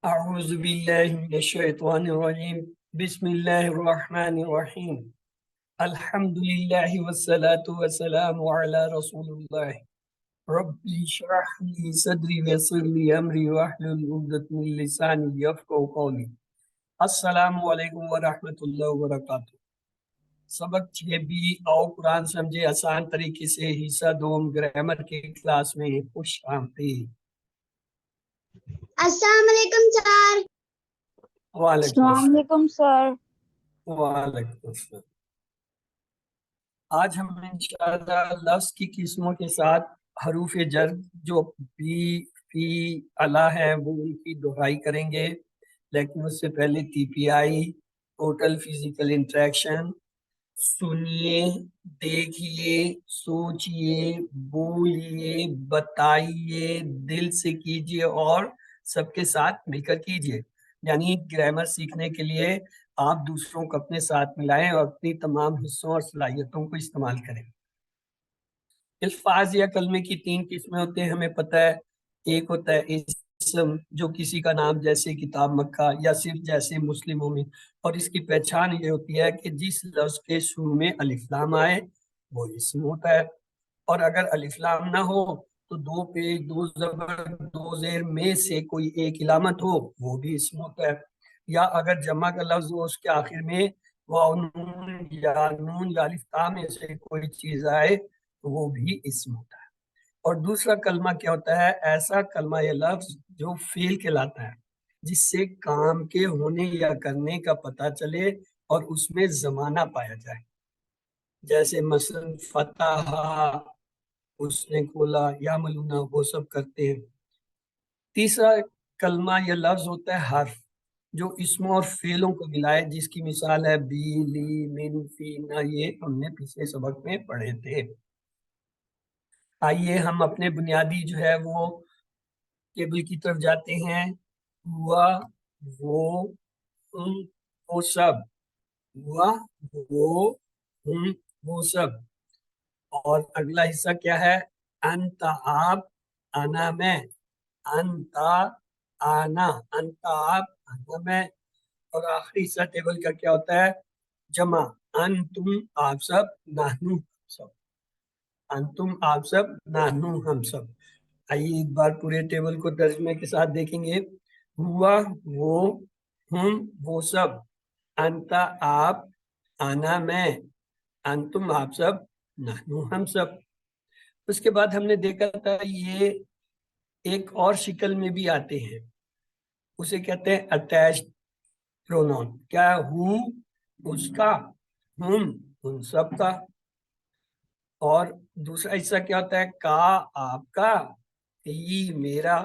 اعوذ باللہ من الشیطان الرجیم بسم اللہ الرحمن الرحیم الحمد للہ والصلاة والسلام علی رسول اللہ رب اشرح لی صدری ویسر لی امری واحلل عقدۃ من لسانی یفقہوا قولی۔ السلام علیکم ورحمۃ اللہ وبرکاتہ۔ سبق 6B آؤ قرآن سمجھے آسان طریقے سے حصہ دوم گرامر کے کلاس میں خوش آمدید۔ السلام علیکم سر۔ وعلیکم السلام السلام۔ علیکم سر۔ وعلیکم السلام۔ آج ہم انشاءاللہ لفظ کی قسموں کے ساتھ حروف جر جو بی فی الا ہے وہ ان کی دہرائی کریں گے، لیکن اس سے پہلے ٹی پی آئی ٹوٹل فزیکل انٹریکشن، سنیے، دیکھیے، سوچئے، بولیے، بتائیے، دل سے کیجئے اور سب کے ساتھ مل کر کیجئے۔ یعنی گرامر سیکھنے کے لیے آپ دوسروں کو اپنے ساتھ ملائیں اور اپنی تمام حصوں اور صلاحیتوں کو استعمال کریں۔ الفاظ یا کلمے کی 3 قسمیں ہوتے ہیں، ہمیں پتہ ہے۔ ایک ہوتا ہے اسم، جو کسی کا نام جیسے کتاب مکہ یا صرف جیسے مسلموں میں، اور اس کی پہچان یہ ہوتی ہے کہ جس لفظ کے شروع میں الف لام آئے وہ اسم ہوتا ہے، اور اگر الف لام نہ ہو تو 2 پیش 2 زبر 2 زیر میں سے کوئی ایک علامت ہو وہ بھی اسم ہوتا ہے، یا اگر جمع کا لفظ ہو اس کے آخر میں واو نون یا نون یا الف تا میں سے کوئی چیز آئے تو وہ بھی اسم ہوتا ہے۔ اور دوسرا کلمہ کیا ہوتا ہے؟ ایسا کلمہ یا لفظ جو فعل کہلاتا ہے، جس سے کام کے ہونے یا کرنے کا پتہ چلے اور اس میں زمانہ پایا جائے، جیسے مثلا فتح، اس نے کھولا، یا ملونا، وہ سب کرتے ہیں۔ تیسرا کلمہ یا لفظ ہوتا ہے حرف، جو اسموں اور فعلوں کو ملائے، جس کی مثال ہے بی، لی، من، فی، نہ، یہ ہم نے پچھلے سبق میں پڑھے تھے۔ آئیے ہم اپنے بنیادی جو ہے وہ ٹیبل کی طرف جاتے ہیں۔ ہوا، وہ، ہم، وہ سب، ہوا، وہ، ہم، وہ سب۔ اور اگلا حصہ کیا ہے؟ انت، آپ، انا، میں، انت، آنا، انت، آپ، انا، میں۔ اور آخری حصہ ٹیبل کا کیا ہوتا ہے؟ جمع، انتم، آپ سب، نحنو، سب، انتم، آپ سب، نحنو، ہم سب۔ آئیے ایک بار پورے ٹیبل کو ترجمے کے ساتھ دیکھیں گے۔ ہوا، وہ، ہم، وہ سب، انت، آپ، انا، میں، انتم، آپ سب، نحنو، ہم سب۔ اس کے بعد ہم نے دیکھا تھا یہ ایک اور شکل میں بھی آتے ہیں، اسے کہتے ہیں اٹیچڈ پرونون۔ کیا؟ ہو، اس کا، ہم، ان سب کا۔ اور دوسرا حصہ کیا ہوتا ہے؟ کا، آپ کا، ہی، میرا۔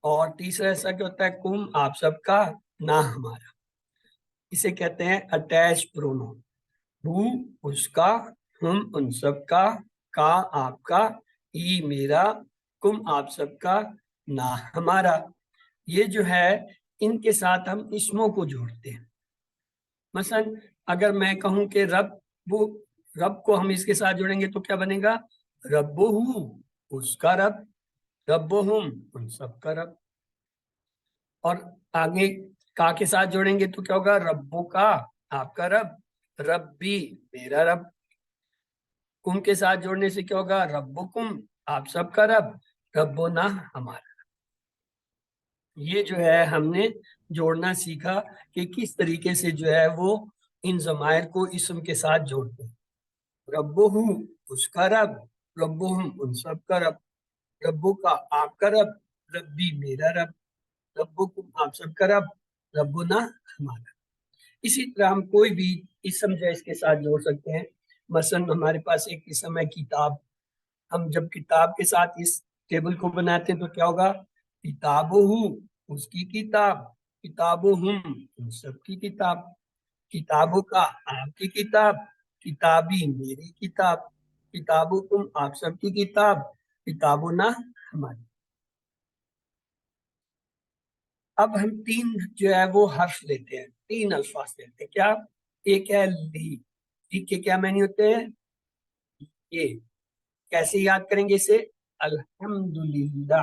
اور تیسرا حصہ کیا ہوتا ہے؟ کم، آپ سب کا، نہ ہمارا۔ اسے کہتے ہیں اٹیچ پرونون۔ ہو، اس کا، ہم، ان سب کا، آپ کا، ہی، میرا، کم، آپ سب کا، نہ ہمارا۔ یہ جو ہے ان کے ساتھ ہم اسموں کو جوڑتے ہیں۔ مثلا اگر میں کہوں کہ رب، وہ رب کو ہم اس کے ساتھ جوڑیں گے تو کیا بنے گا؟ ربہ، اس کا رب، ربہم، ان سب کا رب۔ اور آگے کا کے ساتھ جوڑیں گے تو کیا ہوگا؟ ربو کا، آپ کا رب، ربی، میرا رب۔ کم کے ساتھ جوڑنے سے کیا ہوگا؟ ربکم، آپ سب کا رب، ربنا، ہمارا۔ یہ جو ہے ہم نے جوڑنا سیکھا کہ کس طریقے سے جو ہے وہ ان ضمائر کو اسم کے ساتھ جوڑتے ہیں۔ ربہ، اس کا رب، ربہم، ان سب کا رب، ربو کا، آپ کا رب، ربی، میرا رب، ربکم، آپ سب کا رب، ربنا، ہمارا۔ اسی طرح ہم کوئی بھی اسم جو ہے اس کے ساتھ جوڑ سکتے ہیں۔ مثلا ہمارے پاس ایک اسم ہے کتاب، ہم جب کتاب کے ساتھ اس ٹیبل کو بناتے ہیں تو کیا ہوگا؟ کتابہ، اس کی کتاب، کتابہم، ان سب کی کتاب، کتابوں کا، آپ کی کتاب، کتابی، میری کتاب، کتابکم، آپ سب کی کتاب، کتابنا، ہماری۔ اب ہم 3 جو ہے وہ حرف لیتے ہیں، 3 الفاظ لیتے ہیں۔ کیا؟ ایک ہے لی، لی کے کیا معنی ہوتے ہیں؟ یہ کیسے یاد کریں گے اسے؟ الحمدللہ،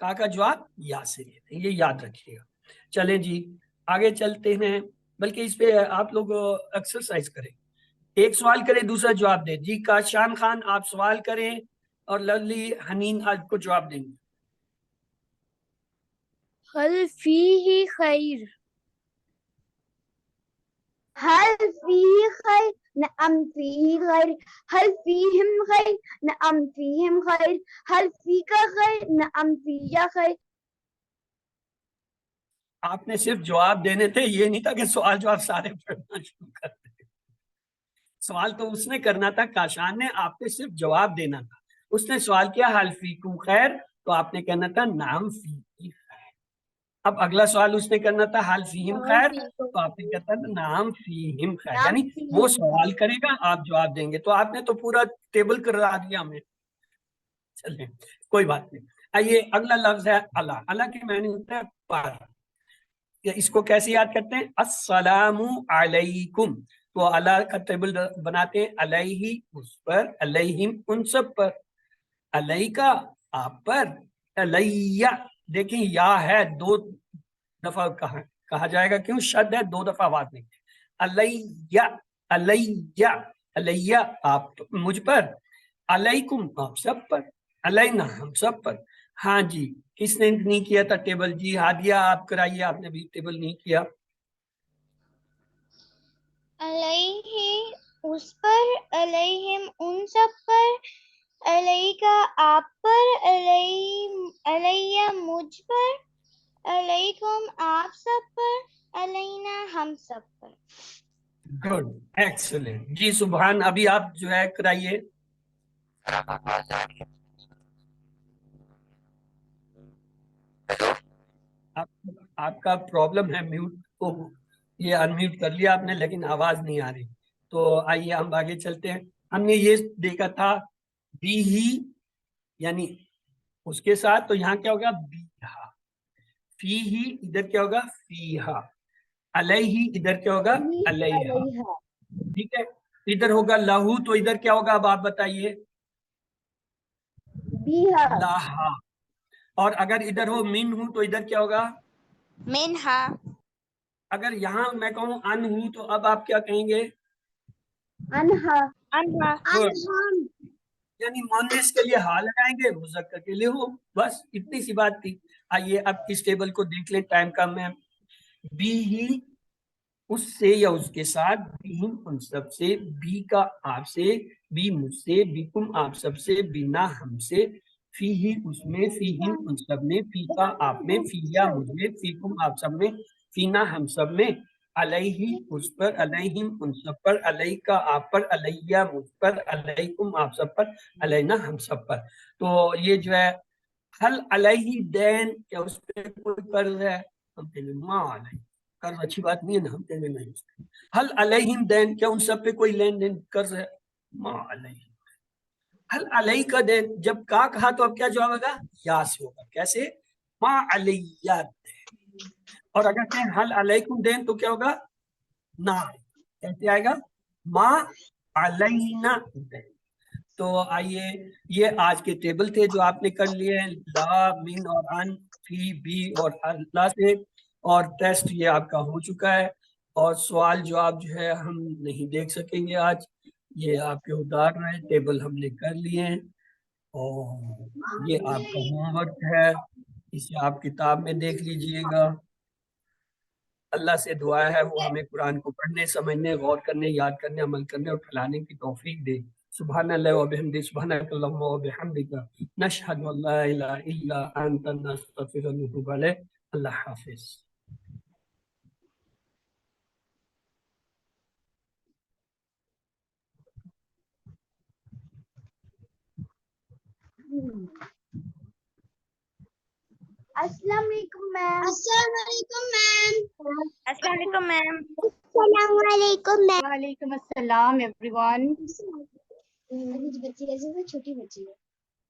کا جواب یا سے لیتے ہیں, یہ یاد رکھیے گا. چلیں جی آگے چلتے ہیں, بلکہ اس پہ آپ لوگ ایکسرسائز کریں, ایک سوال کریں دوسرا جواب دیں. جی کاشان خان آپ سوال کریں اور لولی حنین آپ کو جواب دیں گے. هل فيه خير؟ هل فيه خير؟ نعم فيه خير. هل فيهم خير؟ نعم فيهم خير. هل فيك خير؟ نعم فيك خير. آپ نے صرف جواب دینے تھے, یہ نہیں تھا کہ سوال جواب سارے پڑھنا شروع کر دیں. سوال تو اس نے کرنا تھا, کاشان نے, آپ نے صرف جواب دینا تھا. اس نے سوال کیا حل فیکم خیر, تو آپ نے کہنا تھا نعم فی خیر. اب اگلا سوال اس نے کرنا تھا حل فیہم خیر, تو آپ نے کہتا تھا نعم فیہم خیر, یعنی وہ سوال کرے گا آپ جواب دیں گے. تو آپ نے تو پورا ٹیبل کرا دیا ہمیں. چلیں کوئی بات نہیں. آئیے اگلا لفظ ہے اللہ. اللہ کے معنی ہوتا ہے پر. اس کو کیسے یاد کرتے ہیں؟ السلام علیکم. تو اللہ کا ٹیبل بناتے ہیں, علیہ اس پر, علیہم ان سب پر, علیہ کا آپ پر, علیہ دیکھیں یا ہے دو دفعہ کہا جائے گا, کیوں شد ہے, دو دفعہ آواز نہیں. علیہ علیہ علیہ آپ مجھ پر, علیکم آپ سب پر, علینا ہم سب پر. ہاں جی کس نے نہیں کیا تھا ٹیبل؟ جی ہادیہ آپ کرائیے, آپ نے بھی ٹیبل نہیں کیا. علیہ اس پر, علیہم ان سب پر, علیہ کا آپ پر, علیہ مجھ پر, علیکم آپ سب پر, علینا ہم سب پر. Good excellent. جی سبحان ابھی آپ جو ہے کرائیے. آپ کا پرابلم ہے میوٹ کو, یہ انمیوٹ کر لیا آپ نے لیکن آواز نہیں آ رہی. تو آئیے ہم آگے چلتے ہیں. ہم نے یہ دیکھا تھا بی ہی یعنی اس کے ساتھ, تو یہاں کیا ہوگا بیہا. فی ہی ادھر کیا ہوگا فیہا. علیہ ادھر کیا ہوگا علیہا. علیہا. ٹھیک ہے, ادھر ہوگا لہو, تو ادھر کیا ہوگا اب آپ بتائیے؟ بیہا. لاہا. اور اگر ادھر ہو من ہوں تو ادھر کیا ہوگا منہا. اگر یہاں میں کہوں ان ہوں تو اب آپ کیا کہیں گے؟ انہا. انہا. انہم. یعنی مؤنث کے لیے ہا لگائیں گے, مذکر کے لیے ہو, بس اتنی سی بات تھی. آئیے اب اس ٹیبل کو دیکھ لیں, ٹائم کم ہے. بی ہی اس سے یا اس کے ساتھ, بہم ان سب سے, بی کا آپ سے, بی مجھ سے, بیکم آپ سب سے, بینا ہم سے, فی ہی اس میں, فیہم ان سب میں, فی کا آپ میں, فیا مجھ میں, فیکم آپ سب میں, فینا ہم سب میں, علیہ اس پر, علیہم ان سب پر, علیہ کا آپ پر, علیہ مجھ پر, علیکم آپ سب پر, علینا ہم سب پر. تو یہ جو ہے حل علیہ دین, کیا اس پہ کوئی قرض ہے؟ ہم کہیں گے ما علیہ. قرض اچھی بات نہیں ہے نا, ہم کہیں گے نہیں. حل علیہم دین, کیا ان سب پہ کوئی لین دین قرض ہے؟ ما علیہ. حل علیہ کا دین, جب کا کہا تو اب کیا جواب ہوگا؟ یا سے ہوگا. کیسے؟ ما علیہ دین. اور اگر کہیں حل علیکم دین تو کیا ہوگا؟ نا. کیسے آئے گا؟ ما علینا دین. تو آئیے یہ آج کے ٹیبل تھے جو آپ نے کر لیے, لا, من اور ان, فی, بی اور اللہ سے. اور ٹیسٹ یہ آپ کا ہو چکا ہے, اور سوال جواب جو ہے ہم نہیں دیکھ سکیں گے آج. یہ آپ کے ادار رہے, ٹیبل ہم نے کر لیے ہیں, اور یہ آپ کا ہوم ورک ہے, اسے آپ کتاب میں دیکھ لیجئے گا. اللہ سے دعا ہے وہ ہمیں قرآن کو پڑھنے, سمجھنے, غور کرنے, یاد کرنے, عمل کرنے اور پھیلانے کی توفیق دے. سبحان اللہ و بحمدہ, سبحانک اللہم و بحمدک, نشہد ان لا الہ الا انت, نستغفرک و نتوب الیک. اللہ حافظ. السلام علیکم میم. السلام علیکم میم. السلام علیکم میم. السلام علیکم میم. وعلیکم السلام ایوری ون. بچی کیسے ہیں؟ چھوٹی بچی ہے,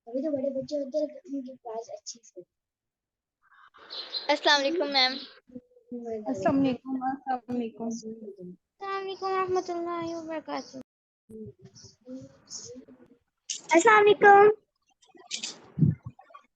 ابھی تو بڑے بچے ہوتے ہیں ان کی کلاس اچھی سے. السلام علیکم میم. السلام علیکم. السلام علیکم. السلام علیکم ورحمۃ اللہ وبرکاتہ. السلام علیکم.